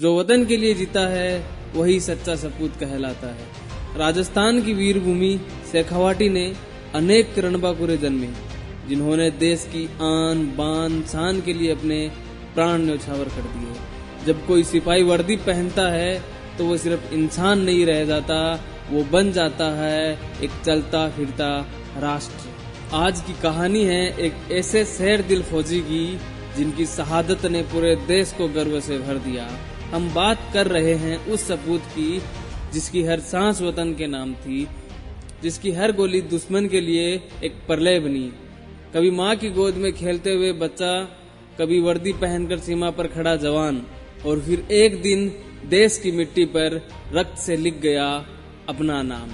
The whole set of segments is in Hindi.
जो वतन के लिए जीता है वही सच्चा सपूत कहलाता है। राजस्थान की वीर भूमि शेखावाटी ने अनेक रणबांकुरे जन्मे, जिन्होंने देश की आन बान शान के लिए अपने प्राण न्यौछावर कर दिए। जब कोई सिपाही वर्दी पहनता है तो वो सिर्फ इंसान नहीं रह जाता, वो बन जाता है एक चलता फिरता राष्ट्र। आज की कहानी है एक ऐसे शेर दिल फौजी की जिनकी शहादत ने पूरे देश को गर्व से भर दिया। हम बात कर रहे हैं उस सपूत की जिसकी हर सांस वतन के नाम थी, जिसकी हर गोली दुश्मन के लिए एक प्रलय बनी। कभी माँ की गोद में खेलते हुए बच्चा, कभी वर्दी पहनकर सीमा पर खड़ा जवान, और फिर एक दिन देश की मिट्टी पर रक्त से लिख गया अपना नाम।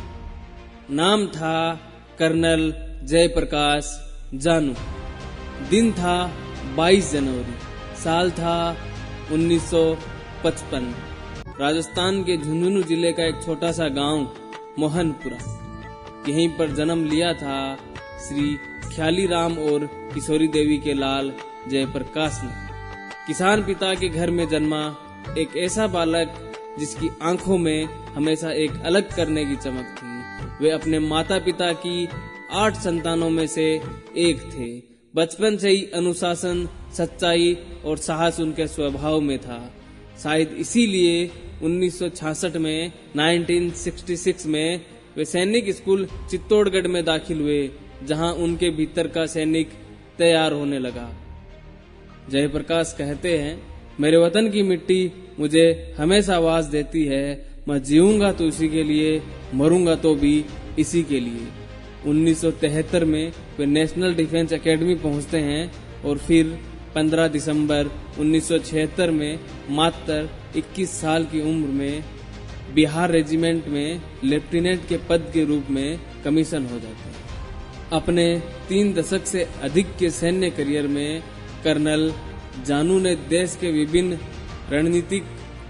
नाम था कर्नल जयप्रकाश जानू। दिन था 22 जनवरी, साल था 1955। राजस्थान के झुंझुनू जिले का एक छोटा सा गांव मोहनपुरा, यहीं पर जन्म लिया था श्री ख्यालीराम और किशोरी देवी के लाल जयप्रकाश ने। किसान पिता के घर में जन्मा एक ऐसा बालक जिसकी आंखों में हमेशा एक अलग करने की चमक थी। वे अपने माता पिता की 8 संतानों में से एक थे। बचपन से ही अनुशासन, सच्चाई और साहस उनके स्वभाव में था। शायद इसीलिए 1966 में 1966 में वे सैनिक स्कूल चित्तौड़गढ़ में दाखिल हुए, जहां उनके भीतर का सैनिक तैयार होने लगा। जयप्रकाश कहते हैं, मेरे वतन की मिट्टी मुझे हमेशा आवाज देती है, मैं जीऊंगा तो इसी के लिए, मरूंगा तो भी इसी के लिए। 1973 में वे नेशनल डिफेंस एकेडमी पहुंचते हैं और फिर 15 दिसंबर 1976 में मात्र 21 साल की उम्र में बिहार रेजिमेंट में लेफ्टिनेंट के पद के रूप में कमीशन हो जाते हैं। अपने 3 दशक से अधिक के सैन्य करियर में कर्नल जानू ने देश के विभिन्न रणनीतिक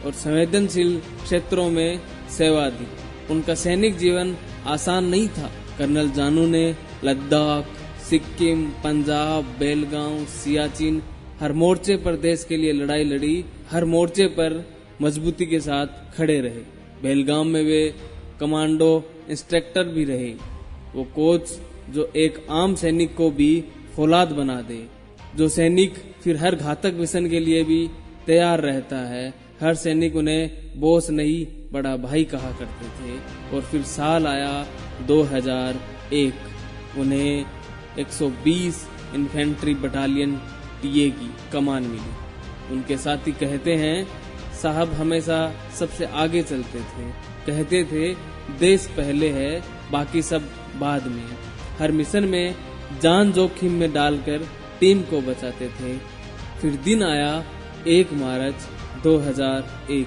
और संवेदनशील क्षेत्रों में सेवा दी। उनका सैनिक जीवन आसान नहीं था। कर्नल जानू ने लद्दाख, सिक्किम, पंजाब, बेलगांव, सियाचिन, हर मोर्चे पर देश के लिए लड़ाई लड़ी। हर मोर्चे पर मजबूती के साथ खड़े रहे। बेलगांव में वे कमांडो इंस्ट्रक्टर भी रहे, वो कोच जो एक आम सैनिक को भी फौलाद बना दे, जो सैनिक फिर हर घातक मिशन के लिए भी तैयार रहता है। हर सैनिक उन्हें बॉस नहीं बड़ा भाई कहा करते थे। और फिर साल आया 2001, उन्हें 120 इन्फेंट्री बटालियन टीए की कमान मिली। उनके साथी कहते हैं, साहब हमेशा सबसे आगे चलते थे, कहते थे देश पहले है, बाकी सब बाद में। हर मिशन में जान जोखिम में डालकर टीम को बचाते थे। फिर दिन आया 1 मार्च 2001,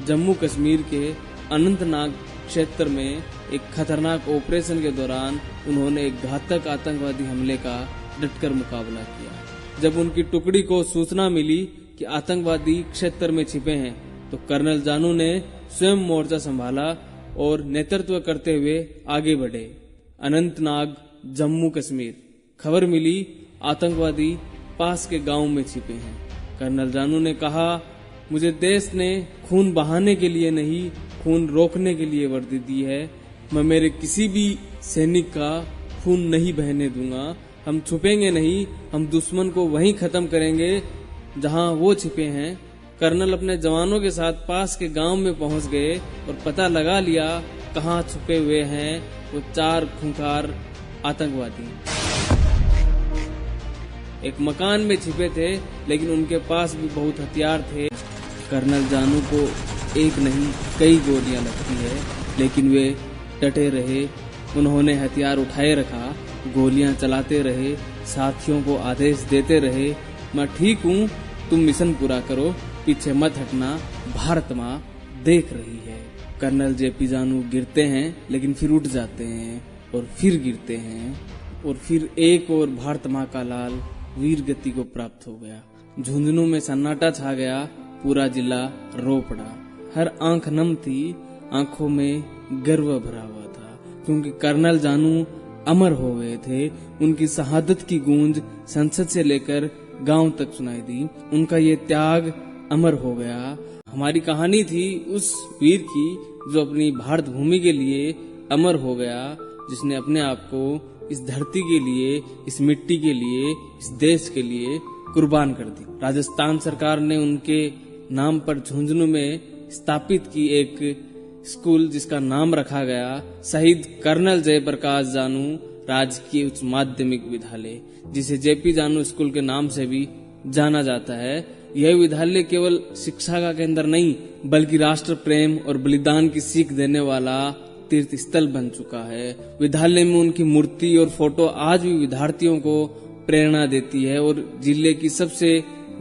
जम्मू कश्मीर के अनंतनाग क्षेत्र में एक खतरनाक ऑपरेशन के दौरान उन्होंने एक घातक आतंकवादी हमले का डटकर मुकाबला किया। जब उनकी टुकड़ी को सूचना मिली कि आतंकवादी क्षेत्र में छिपे हैं, तो कर्नल जानू ने स्वयं मोर्चा संभाला और नेतृत्व करते हुए आगे बढ़े। अनंतनाग, जम्मू कश्मीर। खबर मिली आतंकवादी पास के गांव में छिपे हैं। कर्नल जानू ने कहा, मुझे देश ने खून बहाने के लिए नहीं, खून रोकने के लिए वर्दी दी है। मैं मेरे किसी भी सैनिक का खून नहीं बहने दूंगा। हम छुपेंगे नहीं, हम दुश्मन को वहीं खत्म करेंगे जहां वो छिपे हैं। कर्नल अपने जवानों के साथ पास के गांव में पहुंच गए और पता लगा लिया कहां छुपे हुए हैं वो 4 खूंखार आतंकवादी। एक मकान में छिपे थे, लेकिन उनके पास भी बहुत हथियार थे। कर्नल जानू को एक नहीं कई गोलियां लगती है, लेकिन वे डटे रहे। उन्होंने हथियार उठाए रखा, गोलियां चलाते रहे, साथियों को आदेश देते रहे, मैं ठीक हूँ, तुम मिशन पूरा करो, पीछे मत हटना, भारत माँ देख रही है। कर्नल जेपी जानू गिरते हैं, लेकिन फिर उठ जाते हैं और फिर गिरते हैं, और फिर एक और भारत माँ का लाल वीर गति को प्राप्त हो गया। झुंझुनू में सन्नाटा छा गया, पूरा जिला रो पड़ा। हर आंख नम थी, आंखों में गर्व भरा हुआ था, क्योंकि कर्नल जानू अमर हो गए थे। उनकी शहादत की गूंज संसद से लेकर गांव तक सुनाई दी। उनका ये त्याग अमर हो गया। हमारी कहानी थी उस वीर की जो अपनी भारत भूमि के लिए अमर हो गया, जिसने अपने आप को इस धरती के लिए, इस मिट्टी के लिए, इस देश के लिए कुर्बान कर दी। राजस्थान सरकार ने उनके नाम पर झुंझुनू में स्थापित की एक स्कूल जिसका नाम रखा गया शहीद कर्नल जयप्रकाश जानू राजकीय उच्च माध्यमिक विद्यालय, जिसे जेपी जानू स्कूल के नाम से भी जाना जाता है। यह विद्यालय केवल शिक्षा का केंद्र नहीं बल्कि राष्ट्र प्रेम और बलिदान की सीख देने वाला तीर्थ स्थल बन चुका है। विद्यालय में उनकी मूर्ति और फोटो आज भी विद्यार्थियों को प्रेरणा देती है और जिले की सबसे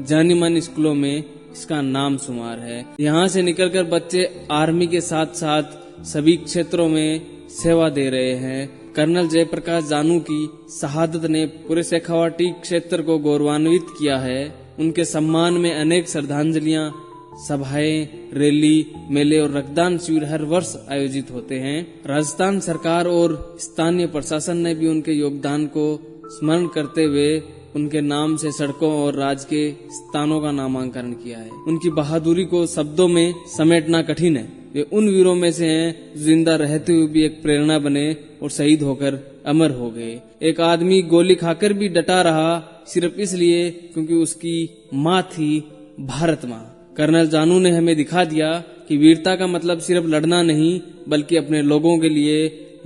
जानी मानी स्कूलों में इसका नाम शुमार है। यहाँ से निकलकर बच्चे आर्मी के साथ साथ सभी क्षेत्रों में सेवा दे रहे हैं। कर्नल जयप्रकाश जानू की शहादत ने पूरे शेखावाटी क्षेत्र को गौरवान्वित किया है। उनके सम्मान में अनेक श्रद्धांजलियां, सभाएं, रैली, मेले और रक्तदान शिविर हर वर्ष आयोजित होते हैं। राजस्थान सरकार और स्थानीय प्रशासन ने भी उनके योगदान को स्मरण करते हुए उनके नाम से सड़कों और राजकीय स्थानों का नामांकन किया है। उनकी बहादुरी को शब्दों में समेटना कठिन है। वे उन वीरों में से हैं जो जिंदा रहते हुए भी एक प्रेरणा बने और शहीद होकर अमर हो गए। एक आदमी गोली खाकर भी डटा रहा सिर्फ इसलिए क्योंकि उसकी माँ थी भारत माँ। कर्नल जानू ने हमें दिखा दिया कि वीरता का मतलब सिर्फ लड़ना नहीं बल्कि अपने लोगों के लिए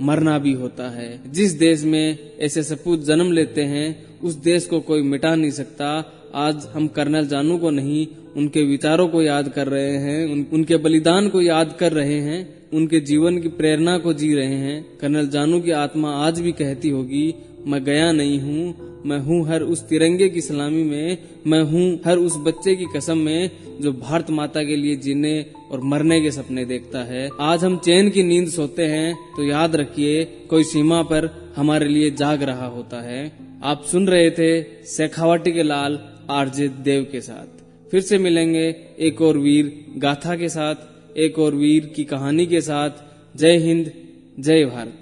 मरना भी होता है। जिस देश में ऐसे सपूत जन्म लेते हैं उस देश को कोई मिटा नहीं सकता। आज हम कर्नल जानू को नहीं, उनके विचारों को याद कर रहे हैं, उनके बलिदान को याद कर रहे हैं, उनके जीवन की प्रेरणा को जी रहे हैं। कर्नल जानू की आत्मा आज भी कहती होगी, मैं गया नहीं हूँ, मैं हूँ हर उस तिरंगे की सलामी में, मैं हूँ हर उस बच्चे की कसम में जो भारत माता के लिए जीने और मरने के सपने देखता है। आज हम चैन की नींद सोते हैं तो याद रखिए कोई सीमा पर हमारे लिए जाग रहा होता है। आप सुन रहे थे शेखावाटी के लाल आरजे देव के साथ। फिर से मिलेंगे एक और वीर गाथा के साथ, एक और वीर की कहानी के साथ। जय हिंद, जय भारत।